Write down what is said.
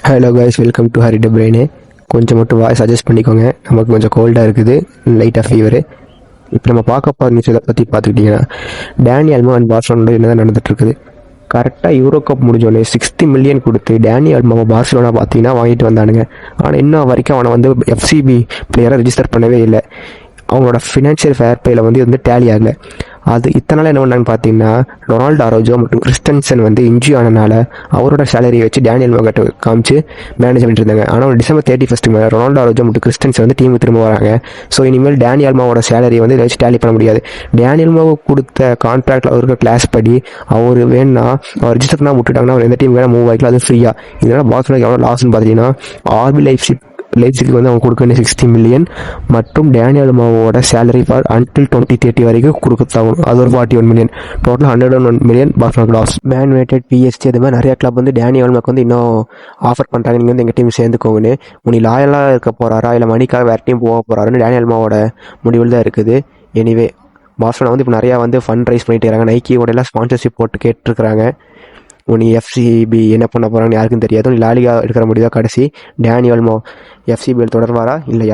Hello guys, welcome to Hari ட brain. கொஞ்சம் மட்டும் வாய்ஸ் அட்ஜஸ்ட் பண்ணிக்கோங்க. நமக்கு கொஞ்சம் கோல்டாக இருக்குது, லைட்டாக ஃபீவரு. இப்போ நம்ம பார்க்க போகிற நியூஸ் இதை பற்றி பார்த்துக்கிட்டிங்கன்னா, டேனி அல்மோ அண்ட் பார்சலோனா என்ன தான் நடந்துகிட்ருக்குது. கரெக்டாக யூரோ கப் முடிஞ்சோடனே 60 மில்லியன் கொடுத்து டேனி அல்மோவை பார்சலோனா பார்த்தீங்கன்னா வாங்கிட்டு வந்தானுங்க. ஆனால் இன்னும் வரைக்கும் அவனை வந்து எஃப்சிபி பிளேயராக ரெஜிஸ்டர் பண்ணவே இல்லை. அவங்களோட ஃபினான்ஷியல் ஃபேர் பிளேயில் வந்து டேலி ஆகலை. அது இத்தனை நாள் என்ன பண்ணான்னு பார்த்தீங்கன்னா, ரொனால்டோ அரோஜோ மற்றும் கிறிஸ்டன்சன் வந்து இன்ஜி ஆனனால அவரோட சேலரியை வச்சு டேனியல் மோகட்டை காமிச்சு மேனேஜ் பண்ணிட்டு இருந்தாங்க. ஆனால் டிசம்பர் 31 மேலே ரொனால்டோ அரோஜோ மற்றும் கிறிஸ்டன்சன் வந்து டீமுக்கு திரும்ப வராங்க. ஸோ இனிமேல் டேனியல் மோவோட சேலரியை வந்து இதை வச்சு டேலி பண்ண முடியாது. டேனியல் மோவை கொடுத்த கான்ட்ராக்டில் அவருக்கு கிளாஸ் படி அவர் வேணும்னா அவர் ரெஜிஸ்டர் பண்ணால் விட்டுட்டாங்கன்னா அவர் எந்த டீம் வேணால் மூவ் ஆகிக்கலாம், அது ஃப்ரீயாக. இதனால் பார்சலோனாக்கு எவ்வளோ லாஸ்ன்னு பார்த்தீங்கன்னா, ஆர்பி லைப்சிக்கு வந்து அவங்க கொடுக்க வேண்டிய 60 மில்லியன் மற்றும் டேனியல் மாவோட சேலரி ஃபார் அன்டில் 2030 வரைக்கும் கொடுத்தாகணும். அது ஒரு 41 மில்லியன். டோட்டல் 101 மில்லியன் பார்சலோனாக்கு லாஸ். மேன் யுனைடெட், பிஎஸ்டி அது மாதிரி நிறைய கிளப் வந்து டேனியல் மாக்கு வந்து இன்னும் ஆஃபர் பண்ணுறாங்க, நீங்கள் வந்து எங்கள் டீம் சேர்ந்துக்கோங்கன்னு. உனி லாயலாக இருக்க போகிறாரா இல்லை மணிக்காக வேறு டீம் போக போகிறாருன்னு டேனியல் மாவோட முடிவில் தான் இருக்குது. எனிவே பார்சலோனா வந்து இப்போ நிறையா வந்து ஃபண்ட் ரைஸ் பண்ணிட்டு இருக்காங்க. நைக்கியோட எல்லாம் ஸ்பான்சர்ஷிப் போட்டு கேட்டுருக்காங்க. உனி எஃப்சிபி என்ன பண்ண போகிறாங்கன்னு யாருக்கும் தெரியாது. லாலிகா எடுக்கிற முடியாத கடைசி டேனியல் மோ எஃப்சிபியில் தொடர்வாரா இல்லை